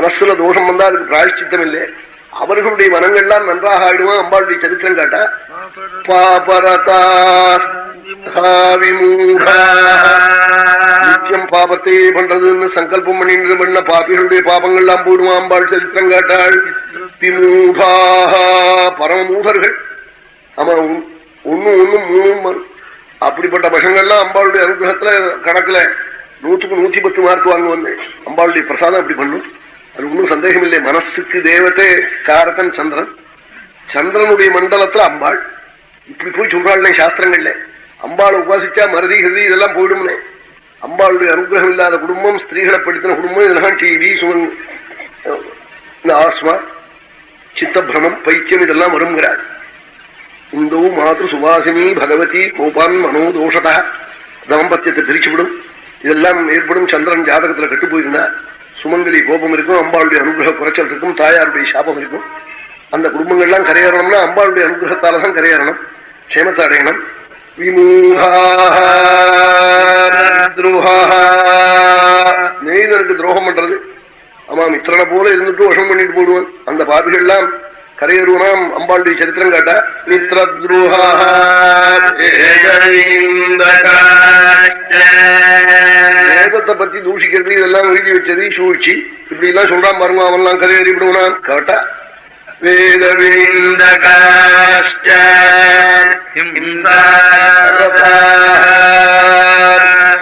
மனசுல தோஷம் வந்தா அதுக்கு பிராயஷ்சித்தம் இல்லை. அவர்களுடைய மனங்கள்லாம் நன்றாக ஆயிடுமா அம்பாளுடைய சரித்திரம் காட்டா. நித்தியம் பாபத்தை பண்றதுன்னு சங்கல்பம் பண்ணிட்டு பண்ண பாபிகளுடைய பாபங்கள்லாம் போடுமா அம்பாள் சரித்திரம் காட்டாள். விமூடாக பரமமூடர்கள். ஆமா, ஒன்னும் மூணும் அப்படிப்பட்ட பசங்கள்லாம் அம்பாளுடைய அனுகிரகத்துல கணக்குல 100க்கு 110 மார்க் வாங்குவாங்க. அம்பாளுடைய பிரசாதம் அப்படி பண்ணும், அது ஒன்றும் சந்தேகம் இல்லை. மனசுக்கு தேவத்தை காரகன் சந்திரன், சந்திரனுடைய மண்டலத்துல அம்பாள். இப்படி போய் சொல்றாள் சாஸ்திரங்கள்ல. அம்பாளை உபாசிச்சா மருதி ஹிருதி இதெல்லாம் போயிடும்னே. அம்பாளுடைய அனுகிரகம் இல்லாத குடும்பம், ஸ்திரீகளை படுத்தின குடும்பம், இதெல்லாம் டிவி சுவன் ஆஸ்மா சித்தபிரமம் பைத்தியம் இதெல்லாம் வருங்கிறாள். இந்தோ மாத்ரு சுவாசினி பகவதி கோபான் மனோதோஷதா தாம்பத்தியத்தை பிரிச்சுவிடும். இதெல்லாம் ஏற்படும். சந்திரன் ஜாதகத்துல கெட்டு போயிருந்தா சுமங்கலி கோபம் இருக்கும், அம்பாளுடைய அனுகிரக குறைச்சல் இருக்கும், தாயாருடைய சாபம் இருக்கும். அந்த குடும்பங்கள்லாம் கரையேறணும்னா அம்பாளுடைய அனுகிரகத்தாலதான் கரையேறணும், க்ஷேமத்தை அடையணும். நெய்தனுக்கு துரோகம் பண்றது, ஆமா மித்திரனை போல இருந்துட்டு வசம் பண்ணிட்டு போடுவான். அந்த பாபிகள்லாம் கரையேறுவனாம் அம்பாளுடைய சரித்திரம் காட்டா. வேதத்தை பத்தி தூஷிக்கிறது, இதெல்லாம் எழுதி வச்சது சூழ்ச்சி, இப்படி எல்லாம் சொல்றான் பாருங்க. அவன்லாம் கரையேறி விடுவான் காட்டா.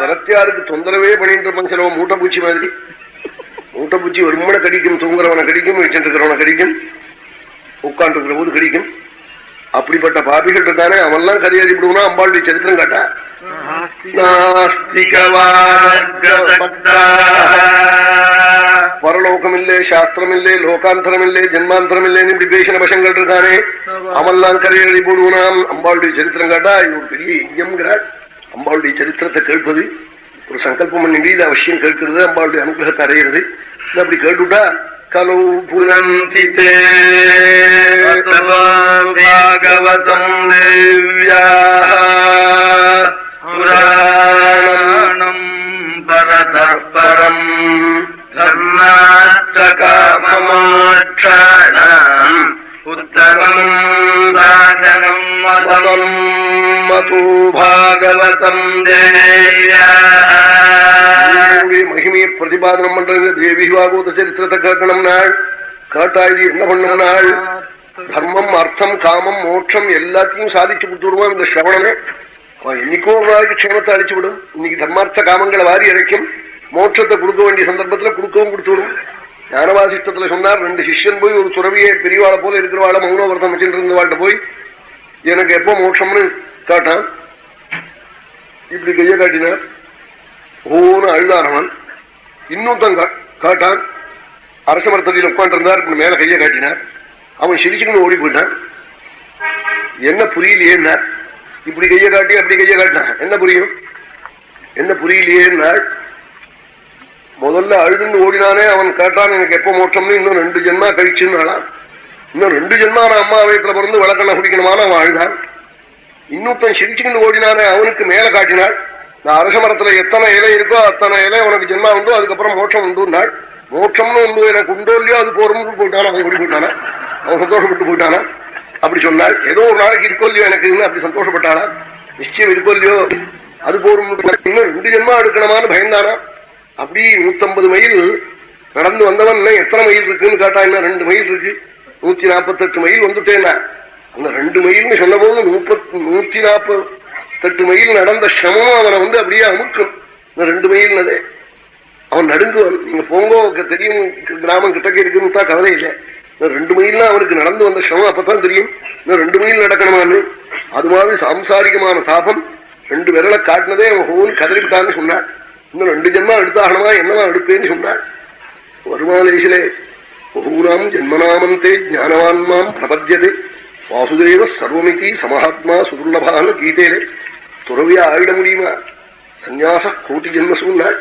சரத்தியாருக்கு தொந்தரவே பண்ணிட்டு இருப்பான் சிலவன். மூட்டை பூச்சி மாதிரி, மூட்டை பூச்சி வருமனை கடிக்கும், தூங்குறவனை கடிக்கும், வச்சுட்டு இருக்கிறவனை கடிக்கும், உட்காந்து இருக்கிற போது கடிக்கும். அப்படிப்பட்ட பாபிகள் இருக்கானே அவன்லாம் கரையேறி விடுவனா அம்பாளுடைய சரித்திரம் காட்டா. பரலோகம் இல்லே, சாஸ்திரம் இல்லே, லோகாந்தரம் இல்லே, ஜென்மாந்தரம் இல்லேன்னு இப்படி பேசின பசங்கள் இருக்கானே அவன்லாம் கரையேறி போடுவனாம் அம்பாளுடைய சரித்திரம் காட்டா. இது ஒரு பெரிய யஜ்ஞம்ங்கிறாள். அம்பாளுடைய சரித்திரத்தை கேட்பது ஒரு சங்கல்பம் பண்ணி இது அவசியம் கேட்கிறது, அம்பாளுடைய அனுகிரகத்தை அடையிறது. அப்படி கேட்டுட்டா கலு புனந்தி பாகவதம் புராணம் பரதர்பரம் தர்மார்த்தகாமமோட்சாணாம் உத்தமம் சாதனம் மதம் மது பாகவதம் தேவ்யா. மகிமையை பிரதிபாதனம் பண்றது தேவி பாகவத சரித்திரத்தை கேட்கணும் நாள். கேட்டா இது என்ன பண்ணும் நாள்? தர்மம் அர்த்தம் காமம் மோட்சம் எல்லாத்தையும் சாதிச்சு கொடுத்துடுவான் இந்த சிரவணமே. என்னைக்கோ ஒரு க்ஷேமத்தை அழிச்சு விடும். இன்னைக்கு தர்மார்த்த காமங்களை வாரி அழைக்கும், மோட்சத்தை கொடுக்க வேண்டிய சந்தர்ப்பத்துல கொடுக்கவும் கொடுத்து விடும். ஞானவாசிஷ்டத்துல சொன்னார், 2 சிஷ்யன் போய் ஒரு துறவியை பெரியவாளை போல இருக்கிறவாளை மௌனவர்த்தம் வச்சுட்டு இருந்தவாள்கிட்ட போய் எனக்கு எப்போ மோட்சம்னு காட்டான். இப்படி கைய காட்டினார், ஓன்னு அழுதாரவன். இன்னொருத்தன் காட்டான், அரச மரத்தடியில் உட்காந்து இருந்தார், மேல கைய காட்டினார். அவன் சிரிச்சுன்னு ஓடி போயிட்டான். என்ன புரியலையே, இப்படி கைய காட்டி அப்படி கைய காட்டினான், என்ன புரியும், என்ன புரியலையே. முதல்ல அழுதுன்னு ஓடினானே அவன் கேட்டான் எனக்கு எப்ப மோட்சம்னு. இன்னும் 2 ஜென்மா கழிச்சுன்னு, இன்னும் 2 ஜென்மா நான் அம்மா வயத்துல பிறந்து விளக்கண்ண குடிக்கணுமான அவன் அழுதான். இன்னொருத்தன் சிரிச்சுக்கிட்டு ஓடினானே அவனுக்கு மேல காட்டினாள், நான் அரச மரத்துல எத்தனை இலை இருக்கோ அத்தனை இலை உனக்கு ஜென்மா உண்டோ, அதுக்கப்புறம் மோட்சம் உண்டுனாள். மோட்சம்னு உண்டு எனக்கு உண்டோ இல்லையோ அது போறோம்னு போயிட்டானா. அவன் ஓடி போயிட்டானா, அவன் சந்தோஷப்பட்டு போயிட்டானா. அப்படி சொன்னாள். ஏதோ ஒரு நாளைக்கு இருக்கோ இல்லையோ எனக்கு அப்படி சந்தோஷப்பட்டானா. நிச்சயம் இருக்கோ இல்லையோ அது போரும். இன்னும் 2 ஜென்மா எடுக்கணுமான்னு பயந்தானா. அப்படி 150 மைல் நடந்து வந்தவன் எத்தனை மைல் இருக்குன்னு கேட்டா. இன்னும் 2 மைல் இருக்கு, 148 மைல் வந்துட்டேன்னா. அந்த 2 மைல்னு சொன்ன போது 148 மைல் நடந்த சிரமம் அவனை அப்படியே அமுக்கும். இந்த 2 மைல்னதே அவன் நடுங்குவன். நீங்க போங்கோ தெரியும், கிராமம் கிட்டக்க இருக்குன்னு தான் கவலை இல்லை. இந்த 2 மைல்னா அவனுக்கு நடந்து வந்த சிரமம் அப்பதான் தெரியும். இன்னும் 2 மைல் நடக்கணுமான்னு. அது மாதிரி சாம்சாரிகமான தாபம் 2 விரலை காட்டினதே அவன் ஹோன்னு கதறிவிட்டான்னு சொன்னாள். இன்னும் 2 ஜென்மா எடுத்தாகணுமா, என்னவா எடுப்பேன்னு சொன்னாள். வருமானேசிலே பகூனாம் ஜென்மநாமந்தே ஞானவான்மாம் பிரபத்தியதே வாசுதேவ சர்வமிதி சமஹாத்மா சுதுர்லபான்னு கீதையிலே. துறவியா ஆயிட முடியுமா? சந்நியாச கோட்டி ஜென்மசுன்னாள்.